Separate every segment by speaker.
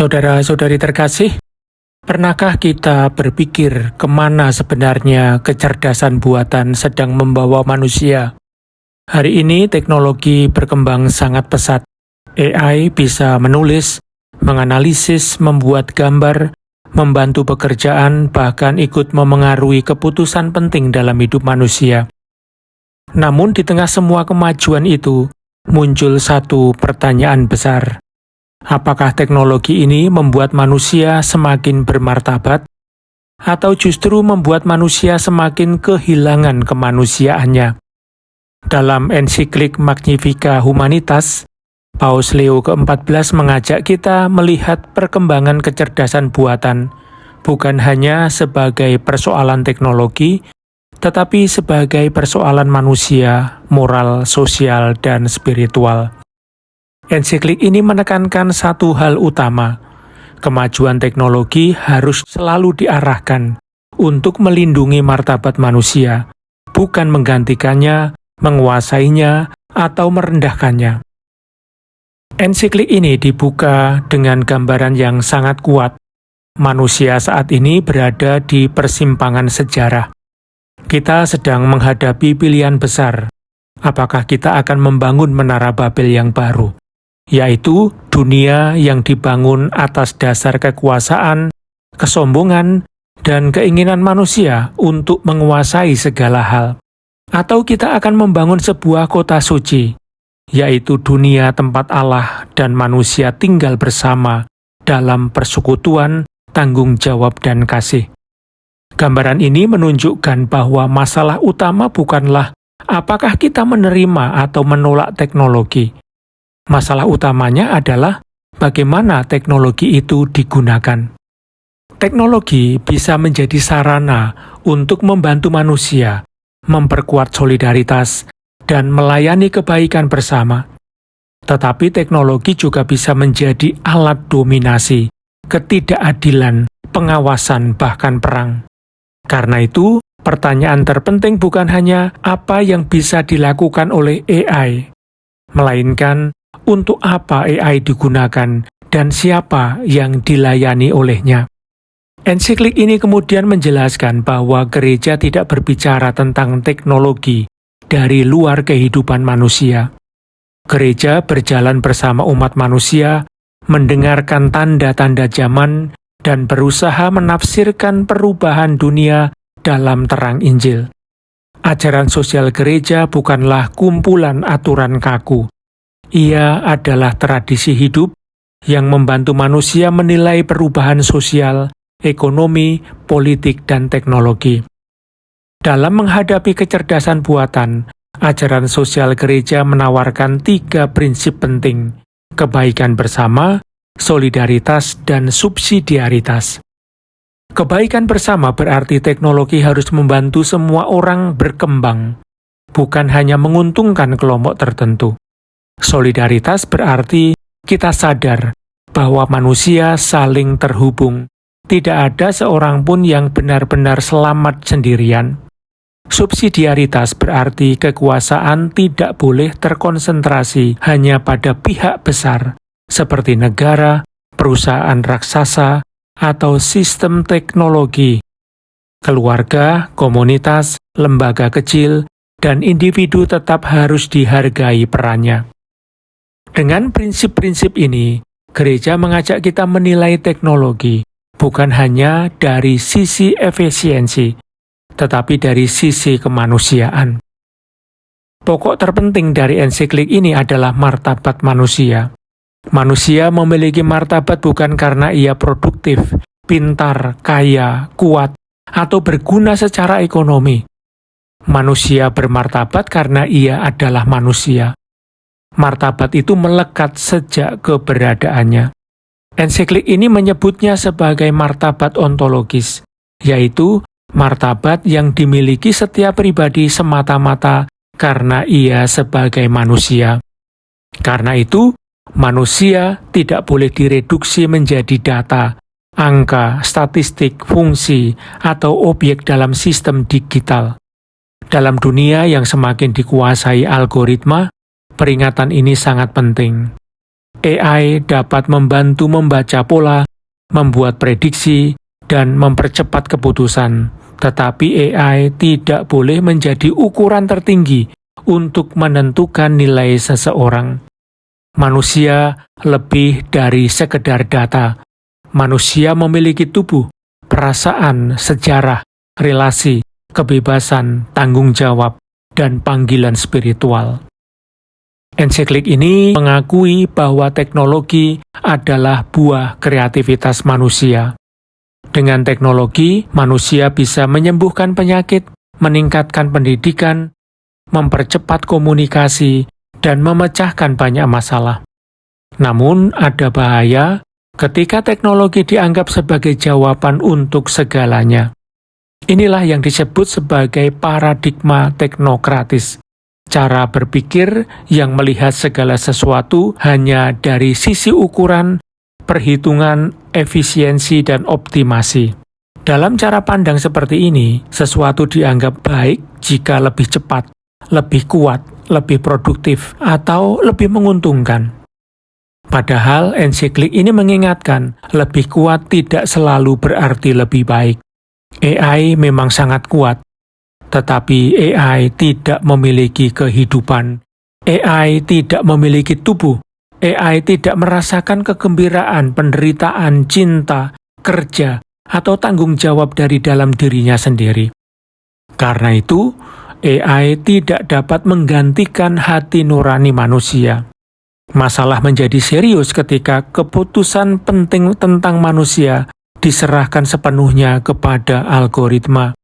Speaker 1: Saudara-saudari terkasih, pernahkah kita berpikir kemana sebenarnya kecerdasan buatan sedang membawa manusia? Hari ini teknologi berkembang sangat pesat. AI bisa menulis, menganalisis, membuat gambar, membantu pekerjaan, bahkan ikut memengaruhi keputusan penting dalam hidup manusia. Namun di tengah semua kemajuan itu, muncul satu pertanyaan besar. Apakah teknologi ini membuat manusia semakin bermartabat, atau justru membuat manusia semakin kehilangan kemanusiaannya? Dalam ensiklik Magnificat Humanitas, Paus Leo ke-14 mengajak kita melihat perkembangan kecerdasan buatan bukan hanya sebagai persoalan teknologi, tetapi sebagai persoalan manusia, moral, sosial, dan spiritual. Ensiklik ini menekankan satu hal utama: kemajuan teknologi harus selalu diarahkan untuk melindungi martabat manusia, bukan menggantikannya, menguasainya, atau merendahkannya. Ensiklik ini dibuka dengan gambaran yang sangat kuat. Manusia saat ini berada di persimpangan sejarah. Kita sedang menghadapi pilihan besar. Apakah kita akan membangun menara Babel yang baru, yaitu dunia yang dibangun atas dasar kekuasaan, kesombongan, dan keinginan manusia untuk menguasai segala hal? Atau kita akan membangun sebuah kota suci, yaitu dunia tempat Allah dan manusia tinggal bersama dalam persekutuan, tanggung jawab, dan kasih. Gambaran ini menunjukkan bahwa masalah utama bukanlah apakah kita menerima atau menolak teknologi. Masalah utamanya adalah bagaimana teknologi itu digunakan. Teknologi bisa menjadi sarana untuk membantu manusia, memperkuat solidaritas, dan melayani kebaikan bersama. Tetapi teknologi juga bisa menjadi alat dominasi, ketidakadilan, pengawasan, bahkan perang. Karena itu, pertanyaan terpenting bukan hanya apa yang bisa dilakukan oleh AI, melainkan untuk apa AI digunakan dan siapa yang dilayani olehnya. Ensiklik ini kemudian menjelaskan bahwa gereja tidak berbicara tentang teknologi dari luar kehidupan manusia. Gereja berjalan bersama umat manusia, mendengarkan tanda-tanda zaman, dan berusaha menafsirkan perubahan dunia dalam terang Injil. Ajaran sosial gereja bukanlah kumpulan aturan kaku. Ia adalah tradisi hidup yang membantu manusia menilai perubahan sosial, ekonomi, politik, dan teknologi. Dalam menghadapi kecerdasan buatan, ajaran sosial gereja menawarkan 3 prinsip penting: kebaikan bersama, solidaritas, dan subsidiaritas. Kebaikan bersama berarti teknologi harus membantu semua orang berkembang, bukan hanya menguntungkan kelompok tertentu. Solidaritas berarti kita sadar bahwa manusia saling terhubung. Tidak ada seorang pun yang benar-benar selamat sendirian. Subsidiaritas berarti kekuasaan tidak boleh terkonsentrasi hanya pada pihak besar, seperti negara, perusahaan raksasa, atau sistem teknologi. Keluarga, komunitas, lembaga kecil, dan individu tetap harus dihargai perannya. Dengan prinsip-prinsip ini, gereja mengajak kita menilai teknologi bukan hanya dari sisi efisiensi, tetapi dari sisi kemanusiaan. Pokok terpenting dari ensiklik ini adalah martabat manusia. Manusia memiliki martabat bukan karena ia produktif, pintar, kaya, kuat, atau berguna secara ekonomi. Manusia bermartabat karena ia adalah manusia. Martabat itu melekat sejak keberadaannya. Ensiklik ini menyebutnya sebagai martabat ontologis, yaitu martabat yang dimiliki setiap pribadi semata-mata karena ia sebagai manusia. Karena itu, manusia tidak boleh direduksi menjadi data, angka, statistik, fungsi, atau objek dalam sistem digital. Dalam dunia yang semakin dikuasai algoritma, peringatan ini sangat penting. AI dapat membantu membaca pola, membuat prediksi, dan mempercepat keputusan. Tetapi AI tidak boleh menjadi ukuran tertinggi untuk menentukan nilai seseorang. Manusia lebih dari sekedar data. Manusia memiliki tubuh, perasaan, sejarah, relasi, kebebasan, tanggung jawab, dan panggilan spiritual. Ensiklik ini mengakui bahwa teknologi adalah buah kreativitas manusia. Dengan teknologi, manusia bisa menyembuhkan penyakit, meningkatkan pendidikan, mempercepat komunikasi, dan memecahkan banyak masalah. Namun, ada bahaya ketika teknologi dianggap sebagai jawaban untuk segalanya. Inilah yang disebut sebagai paradigma teknokratis. Cara berpikir yang melihat segala sesuatu hanya dari sisi ukuran, perhitungan, efisiensi, dan optimasi. Dalam cara pandang seperti ini, sesuatu dianggap baik jika lebih cepat, lebih kuat, lebih produktif, atau lebih menguntungkan. Padahal ensiklik ini mengingatkan, lebih kuat tidak selalu berarti lebih baik. AI memang sangat kuat, tetapi AI tidak memiliki kehidupan. AI tidak memiliki tubuh. AI tidak merasakan kegembiraan, penderitaan, cinta, kerja, atau tanggung jawab dari dalam dirinya sendiri. Karena itu, AI tidak dapat menggantikan hati nurani manusia. Masalah menjadi serius ketika keputusan penting tentang manusia diserahkan sepenuhnya kepada algoritma.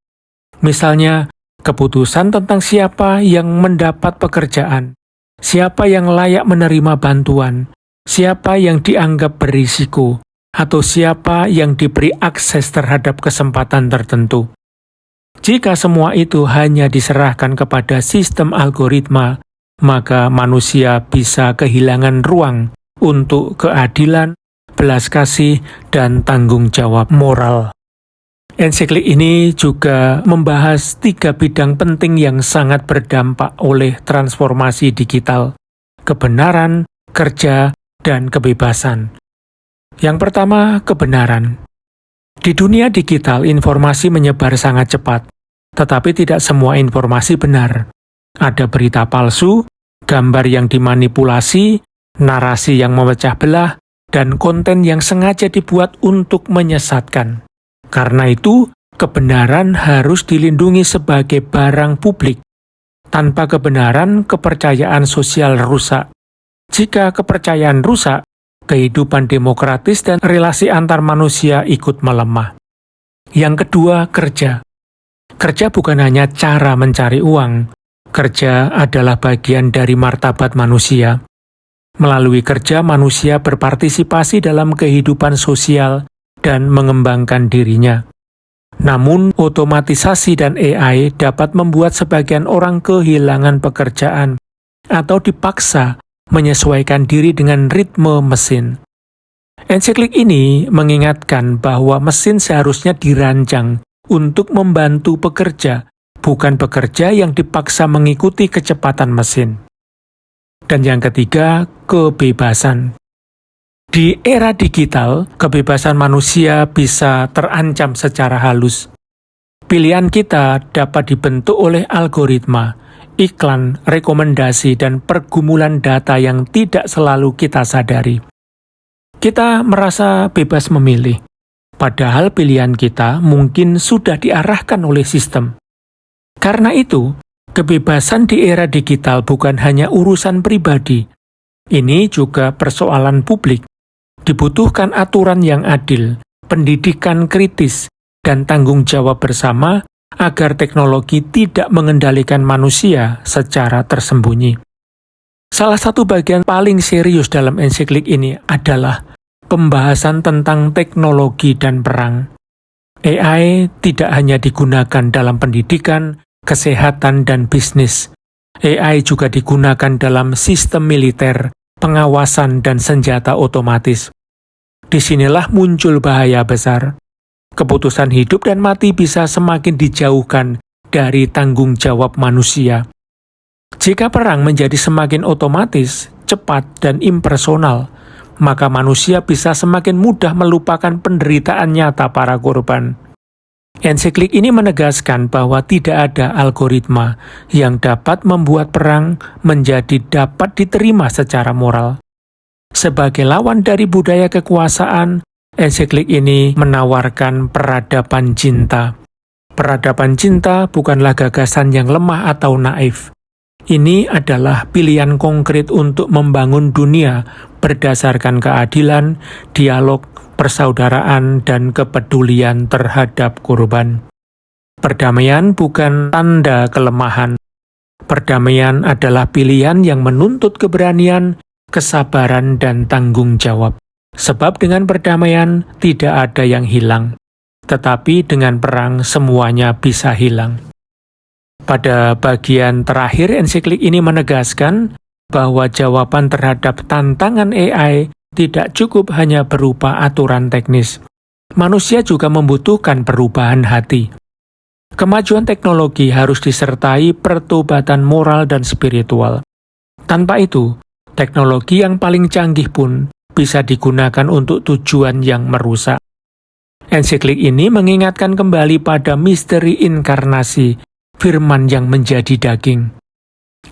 Speaker 1: Misalnya, keputusan tentang siapa yang mendapat pekerjaan, siapa yang layak menerima bantuan, siapa yang dianggap berisiko, atau siapa yang diberi akses terhadap kesempatan tertentu. Jika semua itu hanya diserahkan kepada sistem algoritma, maka manusia bisa kehilangan ruang untuk keadilan, belas kasih, dan tanggung jawab moral. Ensiklik ini juga membahas 3 bidang penting yang sangat berdampak oleh transformasi digital: kebenaran, kerja, dan kebebasan. Yang pertama, kebenaran. Di dunia digital, informasi menyebar sangat cepat, tetapi tidak semua informasi benar. Ada berita palsu, gambar yang dimanipulasi, narasi yang memecah belah, dan konten yang sengaja dibuat untuk menyesatkan. Karena itu, kebenaran harus dilindungi sebagai barang publik. Tanpa kebenaran, kepercayaan sosial rusak. Jika kepercayaan rusak, kehidupan demokratis dan relasi antar manusia ikut melemah. Yang kedua, kerja. Kerja bukan hanya cara mencari uang. Kerja adalah bagian dari martabat manusia. Melalui kerja, manusia berpartisipasi dalam kehidupan sosial dan mengembangkan dirinya. Namun, otomatisasi dan AI dapat membuat sebagian orang kehilangan pekerjaan atau dipaksa menyesuaikan diri dengan ritme mesin. Ensiklik ini mengingatkan bahwa mesin seharusnya dirancang untuk membantu pekerja, bukan pekerja yang dipaksa mengikuti kecepatan mesin. Dan yang ketiga, kebebasan. Di era digital, kebebasan manusia bisa terancam secara halus. Pilihan kita dapat dibentuk oleh algoritma, iklan, rekomendasi, dan pergumulan data yang tidak selalu kita sadari. Kita merasa bebas memilih, padahal pilihan kita mungkin sudah diarahkan oleh sistem. Karena itu, kebebasan di era digital bukan hanya urusan pribadi. Ini juga persoalan publik. Dibutuhkan aturan yang adil, pendidikan kritis, dan tanggung jawab bersama agar teknologi tidak mengendalikan manusia secara tersembunyi. Salah satu bagian paling serius dalam ensiklik ini adalah pembahasan tentang teknologi dan perang. AI tidak hanya digunakan dalam pendidikan, kesehatan, dan bisnis. AI juga digunakan dalam sistem militer, pengawasan, dan senjata otomatis. Disinilah muncul bahaya besar. Keputusan hidup dan mati bisa semakin dijauhkan dari tanggung jawab manusia. Jika perang menjadi semakin otomatis, cepat, dan impersonal, maka manusia bisa semakin mudah melupakan penderitaan nyata para korban. Ensiklik ini menegaskan bahwa tidak ada algoritma yang dapat membuat perang menjadi dapat diterima secara moral. Sebagai lawan dari budaya kekuasaan, ensiklik ini menawarkan peradaban cinta. Peradaban cinta bukanlah gagasan yang lemah atau naif. Ini adalah pilihan konkret untuk membangun dunia berdasarkan keadilan, dialog, persaudaraan, dan kepedulian terhadap korban. Perdamaian bukan tanda kelemahan. Perdamaian adalah pilihan yang menuntut keberanian, kesabaran, dan tanggung jawab. Sebab dengan perdamaian tidak ada yang hilang, tetapi dengan perang semuanya bisa hilang. Pada bagian terakhir ensiklik ini menegaskan bahwa jawaban terhadap tantangan AI tidak cukup hanya berupa aturan teknis. Manusia juga membutuhkan perubahan hati. Kemajuan teknologi harus disertai pertobatan moral dan spiritual. Tanpa itu, teknologi yang paling canggih pun bisa digunakan untuk tujuan yang merusak. Ensiklik ini mengingatkan kembali pada misteri inkarnasi, firman yang menjadi daging.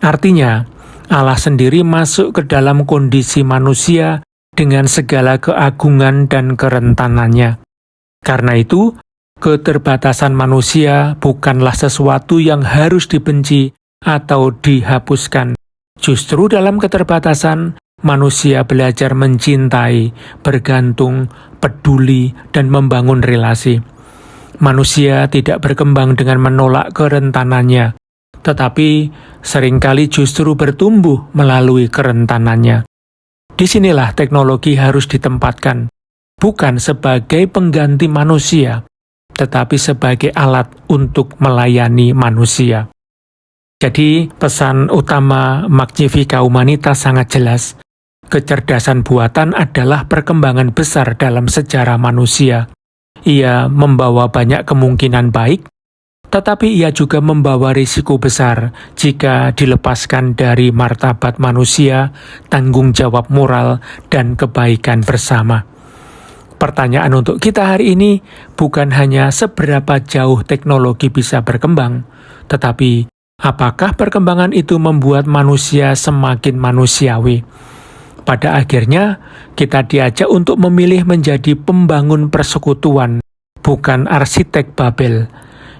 Speaker 1: Artinya, Allah sendiri masuk ke dalam kondisi manusia dengan segala keagungan dan kerentanannya. Karena itu, keterbatasan manusia bukanlah sesuatu yang harus dibenci atau dihapuskan. Justru dalam keterbatasan, manusia belajar mencintai, bergantung, peduli, dan membangun relasi. Manusia tidak berkembang dengan menolak kerentanannya, tetapi seringkali justru bertumbuh melalui kerentanannya. Disinilah teknologi harus ditempatkan, bukan sebagai pengganti manusia, tetapi sebagai alat untuk melayani manusia. Jadi, pesan utama Magnificat Humanitas sangat jelas. Kecerdasan buatan adalah perkembangan besar dalam sejarah manusia. Ia membawa banyak kemungkinan baik, tetapi ia juga membawa risiko besar jika dilepaskan dari martabat manusia, tanggung jawab moral, dan kebaikan bersama. Pertanyaan untuk kita hari ini bukan hanya seberapa jauh teknologi bisa berkembang, tetapi apakah perkembangan itu membuat manusia semakin manusiawi? Pada akhirnya, kita diajak untuk memilih menjadi pembangun persekutuan, bukan arsitek Babel.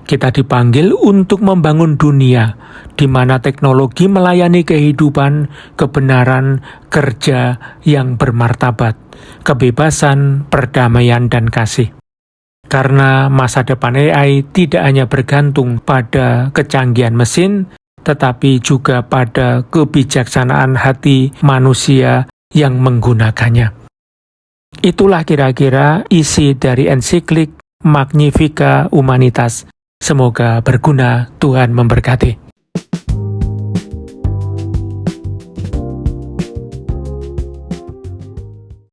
Speaker 1: Kita dipanggil untuk membangun dunia, di mana teknologi melayani kehidupan, kebenaran, kerja yang bermartabat, kebebasan, perdamaian, dan kasih. Karena masa depan AI tidak hanya bergantung pada kecanggihan mesin, tetapi juga pada kebijaksanaan hati manusia yang menggunakannya. Itulah kira-kira isi dari ensiklik Magnificat Humanitas. Semoga berguna, Tuhan memberkati.